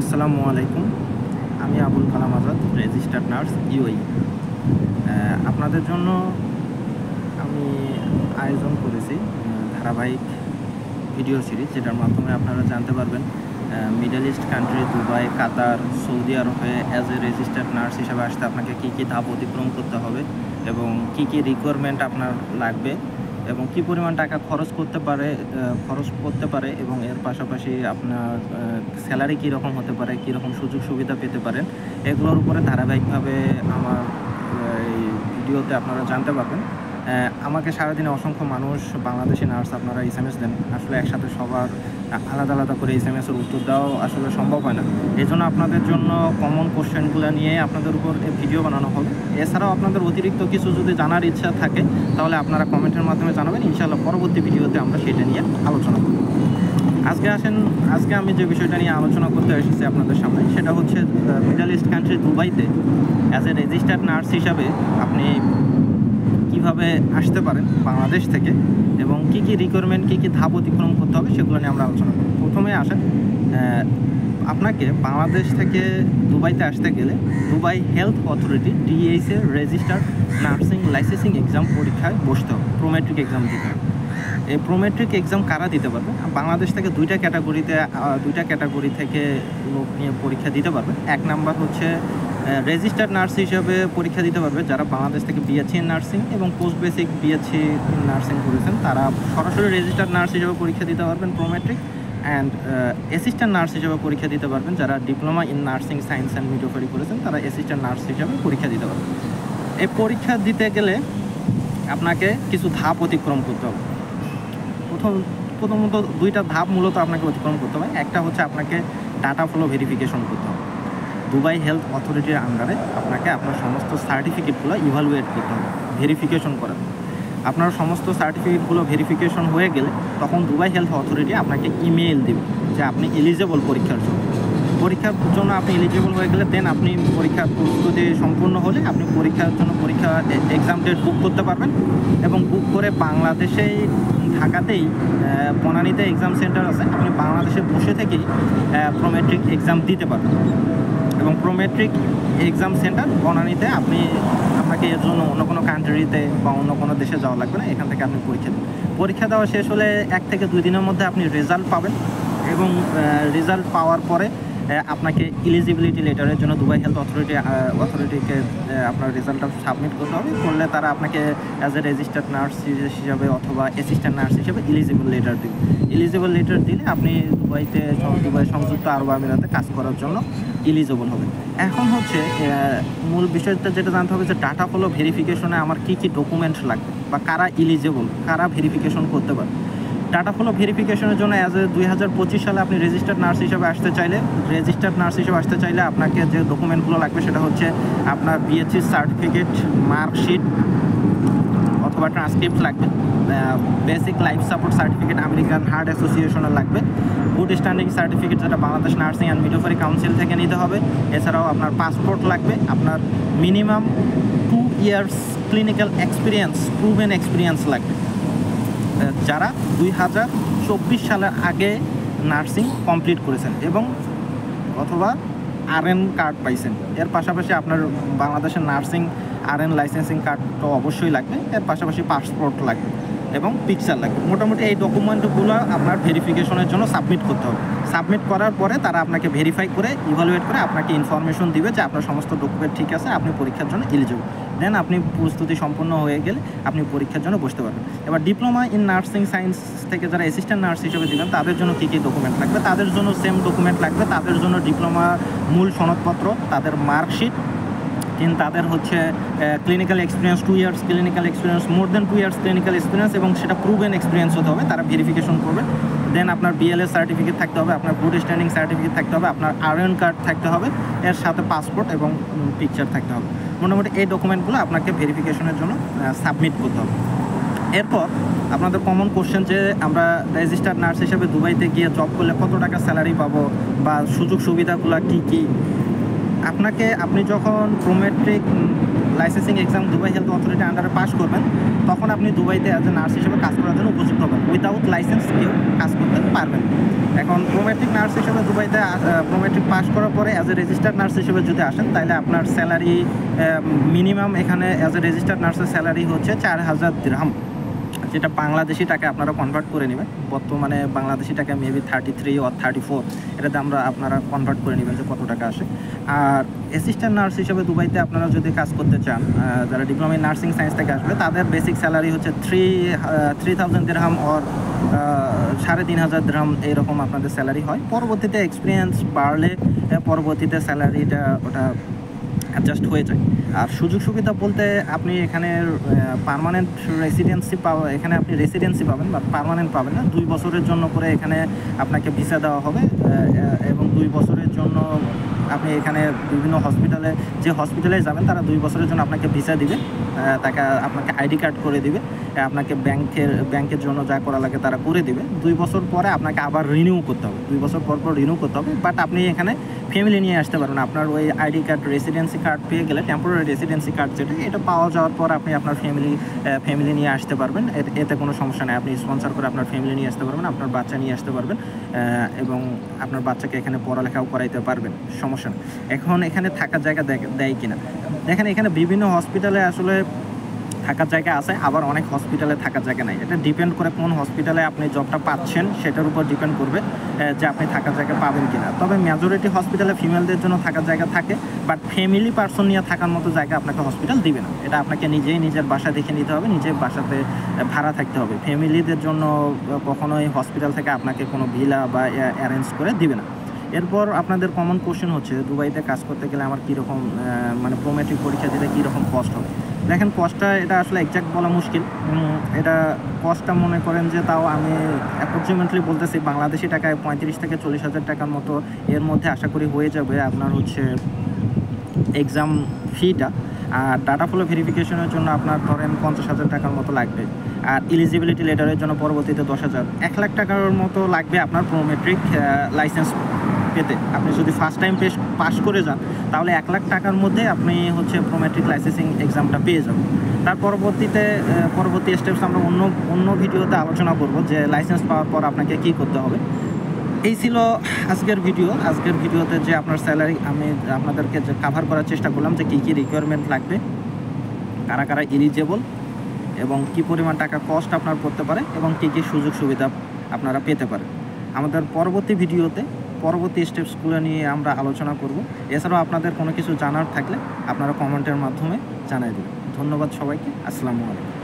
আসসালামু আলাইকুম। আমি Abul Kalam Azad, registered nurse UAE. আপনাদের জন্য আমি আয়োজন করেছি ধারাবাহিক ভিডিও সিরিজ, যেটার মাধ্যমে আপনারা জানতে পারবেন মিডল ইস্ট কান্ট্রি, দুবাই, কাতার, সৌদি আরবে অ্যাজ এ রেজিস্টার্ড নার্স হিসাবে আসতে আপনাকে কী কী ধাপ অতিক্রম করতে হবে এবং কী কী রিকোয়ারমেন্ট আপনার লাগবে এবং কী পরিমাণ টাকা খরচ করতে পারে এবং এর পাশাপাশি আপনার স্যালারি কীরকম হতে পারে, কীরকম সুযোগ সুবিধা পেতে পারেন, এগুলোর উপরে ধারাবাহিকভাবে আমার এই ভিডিওতে আপনারা জানতে পারবেন। আমাকে সারাদিনে অসংখ্য মানুষ, বাংলাদেশি নার্স আপনারা SMS দেন। আসলে একসাথে সবার আলাদা আলাদা করে SMSের উত্তর দেওয়াও আসলে সম্ভব হয় না। এই জন্য আপনাদের জন্য কমন কোশ্চেনগুলো নিয়ে আপনাদের উপর ভিডিও বানানো হবে। এছাড়াও আপনাদের অতিরিক্ত কিছু যদি জানার ইচ্ছা থাকে তাহলে আপনারা কমেন্টের মাধ্যমে জানাবেন। ইনশাআল্লাহ পরবর্তী ভিডিওতে আমরা সেটা নিয়ে আলোচনা করব। আজকে আমি যে বিষয়টা নিয়ে আলোচনা করতে এসেছি আপনাদের সামনে, সেটা হচ্ছে মিডল ইস্ট কান্ট্রি দুবাইতে অ্যাজ এ রেজিস্টার্ড নার্স হিসাবে আপনি কীভাবে আসতে পারেন বাংলাদেশ থেকে এবং কী কী রিকোয়ারমেন্ট, কী কী ধাপ অতিক্রম করতে হবে সেগুলো নিয়ে আমরা আলোচনা করব। প্রথমে আসেন, আপনাকে বাংলাদেশ থেকে দুবাইতে আসতে গেলে Dubai Health authority DHA registered nursing licensing exam পরীক্ষায় বসতে হবে, প্রোমেট্রিক এক্সাম দিতে হবে। এই প্রোমেট্রিক এক্সাম কারা দিতে পারবে? বাংলাদেশ থেকে দুইটা ক্যাটাগরি থেকে লোক নিয়ে পরীক্ষা দিতে পারবে। এক নাম্বার হচ্ছে রেজিস্টার্ড নার্স হিসেবে পরীক্ষা দিতে পারবে যারা বাংলাদেশ থেকে BSc ইন নার্সিং এবং post basic BSc in nursing করেছেন, তারা সরাসরি রেজিস্টার্ড নার্স হিসেবে পরীক্ষা দিতে পারবেন প্রোমেট্রিক। অ্যান্ড অ্যাসিস্ট্যান্ট নার্স হিসেবে পরীক্ষা দিতে পারবেন যারা diploma in nursing science and midwifery করেছেন, তারা অ্যাসিস্ট্যান্ট নার্স হিসেবে পরীক্ষা দিতে পারবেন। এই পরীক্ষা দিতে গেলে আপনাকে কিছু ধাপ অতিক্রম করতে হবে। প্রথমত দুইটা ধাপ মূলত আপনাকে অতিক্রম করতে হবে। একটা হচ্ছে আপনাকে ডাটা ফ্লো ভেরিফিকেশন করতে হবে। দুবাই হেলথ অথরিটির আন্ডারে আপনাকে আপনার সমস্ত সার্টিফিকেটগুলো ইভালুয়েট করতে হবে, ভেরিফিকেশন করাতে। আপনার সমস্ত সার্টিফিকেটগুলো ভেরিফিকেশন হয়ে গেলে তখন দুবাই হেলথ অথরিটি আপনাকে ইমেইল দেবে যে আপনি এলিজেবল পরীক্ষার জন্য আপনি এলিজেবল হয়ে গেলে দেন আপনি পরীক্ষার প্রস্তুতি সম্পূর্ণ হলে আপনি পরীক্ষার জন্য এক্সাম ডেট বুক করতে পারবেন এবং বুক করে বাংলাদেশেই ঢাকাতেই বনানীতে এক্সাম সেন্টার আছে, আপনি বাংলাদেশে বসে থেকেই প্রোমেট্রিক এক্সাম দিতে পারবেন। এবং প্রোমেট্রিক এক্সাম সেন্টার বনানীতে আপনাকে এর জন্য অন্য কোনো কান্ট্রিতে বা অন্য কোনো দেশে যাওয়া লাগবে না, এখান থেকে আপনি পরীক্ষা দেওয়া শেষ হলে 1 থেকে 2 দিনের মধ্যে আপনি রেজাল্ট পাবেন এবং রেজাল্ট পাওয়ার পরে আপনাকে এলিজিবিলিটি লেটারের জন্য দুবাই হেলথ অথরিটিকে আপনার রেজাল্টটা সাবমিট করতে হবে। করলে তারা আপনাকে অ্যাজ এ রেজিস্টার্ড নার্স হিসাবে অথবা অ্যাসিস্ট্যান্ট নার্স হিসেবে এলিজিবল লেটার দিলে আপনি দুবাই সংযুক্ত আরব আমিরাতে কাজ করার জন্য এলিজিবল হবেন। এখন হচ্ছে মূল বিষয়টা যেটা জানতে হবে যে ডাটা ফ্লো ভেরিফিকেশনে আমার কী কী ডকুমেন্ট লাগবে বা কারা এলিজিবল, কারা ভেরিফিকেশন করতে পারে। ডাটা ফ্লো ভেরিফিকেশনের জন্য অ্যাজ এ 2025 সালে আপনি রেজিস্টার্ড নার্স হিসেবে আসতে চাইলে আপনাকে যে ডকুমেন্টগুলো লাগবে সেটা হচ্ছে আপনার BSc সার্টিফিকেট, মার্কশিট অথবা ট্রান্সক্রিপ্ট লাগবে, basic life support certificate American heart অ্যাসোসিয়েশনের লাগবে, গুড স্ট্যান্ডিং সার্টিফিকেট যেটা Bangladesh nursing and midwifery council থেকে নিতে হবে। এছাড়াও আপনার পাসপোর্ট লাগবে, আপনার minimum 2 years clinical experience, proven experience লাগবে যারা 2024 সালের আগে নার্সিং কমপ্লিট করেছেন এবং অথবা RN কার্ড পাইছেন। এর পাশাপাশি আপনার বাংলাদেশের নার্সিং RN লাইসেন্সিং কার্ড তো অবশ্যই লাগবে, এর পাশাপাশি পাসপোর্ট লাগবে এবং পিকচার লাগবে। মোটামুটি এই ডকুমেন্টগুলো আপনার ভেরিফিকেশনের জন্য সাবমিট করতে হবে। সাবমিট করার পরে তারা আপনাকে ভেরিফাই করে ইভালুয়েট করে আপনাকে ইনফরমেশন দিবে যে আপনার সমস্ত ডকুমেন্ট ঠিক আছে, আপনি পরীক্ষার জন্য এলিজিবল। দেন আপনি প্রস্তুতি সম্পন্ন হয়ে গেলে আপনি পরীক্ষার জন্য বসতে পারবেন। এবার ডিপ্লোমা ইন নার্সিং সায়েন্স থেকে যারা অ্যাসিস্ট্যান্ট নার্স হিসেবে দেবেন তাদের জন্য কী কী ডকুমেন্ট লাগবে? তাদের জন্য সেম ডকুমেন্ট লাগবে। তাদের জন্য ডিপ্লোমা মূল সনদপত্র, তাদের মার্কশিট, তাদের হচ্ছে clinical experience 2 years clinical experience, more than 2 years clinical experience এবং সেটা প্রুভেন এক্সপিরিয়েন্স হতে হবে, তারা ভেরিফিকেশন করবে। দেন আপনার BLS সার্টিফিকেট থাকতে হবে, আপনার গুড স্ট্যান্ডিং সার্টিফিকেট থাকতে হবে, আপনার RN কার্ড থাকতে হবে, এর সাথে পাসপোর্ট এবং পিকচার থাকতে হবে। মোটামুটি এই ডকুমেন্টগুলো আপনাকে ভেরিফিকেশনের জন্য সাবমিট করতে হবে। এরপর আপনাদের কমন কোশ্চেন যে আমরা রেজিস্টার্ড নার্স হিসেবে দুবাইতে গিয়ে জব করলে কত টাকা স্যালারি পাবো বা সুযোগ সুবিধাগুলো কী কী। আপনি যখন Prometric licensing exam Dubai Health Authority আন্ডারে পাস করবেন, তখন আপনি দুবাইতে অ্যাজ এ নার্স হিসেবে কাজ করার জন্য উপযুক্ত হবেন। উইদাউট লাইসেন্স কেউ কাজ করতে পারবেন। এখন প্রোমেট্রিক নার্স হিসেবে দুবাইতে প্রোমেট্রিক পাস করার পরে অ্যাজ এ রেজিস্টার্ড নার্স হিসেবে যদি আসেন, তাহলে আপনার স্যালারি মিনিমাম এখানে অ্যাজ এ রেজিস্টার্ড নার্সের স্যালারি হচ্ছে 4000 দিরহাম, যেটা বাংলাদেশি টাকা আপনারা কনভার্ট করে নেবেন। বর্তমানে বাংলাদেশি টাকা মেবি 33 or 34, এটাতে আপনারা কনভার্ট করে নেবেন যে কত টাকা আসে। আর অ্যাসিস্ট্যান্ট নার্স হিসেবে দুবাইতে আপনারা যদি কাজ করতে চান, যারা ডিপ্লোমা ইন নার্সিং সায়েন্স থেকে আসবে, তাদের বেসিক স্যালারি হচ্ছে 3000 দিরহাম or 3500 দিরহাম, এইরকম আপনাদের স্যালারি হয়। পরবর্তীতে এক্সপিরিয়েন্স বাড়লে পরবর্তীতে স্যালারিটা ওটা অ্যাডজাস্ট হয়ে যায়। আর সুযোগ সুবিধা বলতে আপনি এখানে পার্মানেন্ট রেসিডেন্সি এখানে আপনি রেসিডেন্সি পাবেন, বা পার্মানেন্ট পাবেন না। 2 বছরের জন্য করে এখানে আপনাকে ভিসা দেওয়া হবে, এবং 2 বছরের জন্য আপনি এখানে বিভিন্ন হসপিটালে, যে হসপিটালে যাবেন তারা 2 বছরের জন্য আপনাকে ভিসা দিবে, আপনাকে আইডি কার্ড করে দিবে, আপনাকে ব্যাংকের জন্য যা করা লাগে তারা করে দিবে। 2 বছর পরে আপনাকে আবার রিনিউ করতে হবে, 2 বছর পর রিনিউ করতে হবে। বাট আপনি এখানে ফ্যামিলি নিয়ে আসতে পারবেন। আপনার ওই আইডি কার্ড, রেসিডেন্সি কার্ড পেয়ে গেলে, টেম্পোরারি রেসিডেন্সি কার্ড যেটা, এটা পাওয়া যাওয়ার পর আপনি আপনার ফ্যামিলি নিয়ে আসতে পারবেন। এতে কোনো সমস্যা নেই। আপনি স্পন্সর করে আপনার ফ্যামিলি নিয়ে আসতে পারবেন, আপনার বাচ্চা নিয়ে আসতে পারবেন, এবং আপনার বাচ্চাকে এখানে পড়ালেখাও করাইতে পারবেন, সমস্যা নেই। এখন এখানে থাকার জায়গা দেয় কিনা দেখেন, এখানে বিভিন্ন হসপিটালে আসলে থাকার জায়গা আছে, আবার অনেক হসপিটালে থাকার জায়গা নাই। এটা ডিপেন্ড করে কোন হসপিটালে আপনি জবটা পাচ্ছেন সেটার উপর ডিপেন্ড করবে যে আপনি থাকার জায়গা পাবেন কিনা। তবে মেজরিটি হসপিটালে ফিমেলদের জন্য থাকার জায়গা থাকে, বাট ফ্যামিলি পার্সন নিয়ে থাকার মতো জায়গা আপনাকে হসপিটাল দিবে না। এটা আপনাকে নিজের বাসা দেখে নিতে হবে, নিজের বাসাতে ভাড়া থাকতে হবে। ফ্যামিলিদের জন্য কখনোই হসপিটাল থেকে আপনাকে কোনো ভিলা বা অ্যারেঞ্জ করে দিবে না। এরপর আপনাদের কমন কোশ্চেন হচ্ছে, দুবাইতে কাজ করতে গেলে আমার কীরকম, মানে প্রোমেট্রিক পরীক্ষা দিলে কীরকম কস্ট হবে। দেখেন, কস্টটা এটা আসলে এক্স্যাক্ট বলা মুশকিল। এটা কস্টটা মনে করেন যে, তাও আমি অ্যাপ্রক্সিমেটলি বলতেছি, বাংলাদেশি টাকায় 35 থেকে 40 হাজার টাকার মতো এর মধ্যে আশা করি হয়ে যাবে আপনার হচ্ছে এক্সাম ফিটা। আর ডাটা ফ্লো ভেরিফিকেশনের জন্য আপনার ধরেন 50,000 টাকার মতো লাগবে। আর এলিজিবিলিটি লেটারের জন্য পরবর্তীতে 10,000, 1 লাখ টাকার মতো লাগবে আপনার প্রোমেট্রিক লাইসেন্স পেতে। আপনি যদি ফার্স্ট টাইম পাস করে যান, তাহলে 1 লাখ টাকার মধ্যে আপনি হচ্ছে প্রোমেট্রিক লাইসেন্সিং এক্সামটা পেয়ে যাবেন। তার পরবর্তী স্টেপস আমরা অন্য ভিডিওতে আলোচনা করব, যে লাইসেন্স পাওয়ার পর আপনাকে কী করতে হবে। এই ছিল আজকের ভিডিওতে যে আপনার স্যালারি আমি আপনাদেরকে যে কাভার করার চেষ্টা করলাম, যে কী রিকোয়ারমেন্ট লাগবে, কারা এলিজেবল, এবং কী পরিমাণ টাকা কস্ট আপনার পড়তে পারে, এবং কী সুযোগ সুবিধা আপনারা পেতে পারেন। আমাদের পরবর্তী ভিডিওতে পরবর্তী স্টেপসগুলো নিয়ে আমরা আলোচনা করব। এছাড়াও আপনাদের কোনো কিছু জানার থাকলে আপনারা কমেন্টের মাধ্যমে জানিয়ে দেবেন। ধন্যবাদ সবাইকে। আসসালামু আলাইকুম।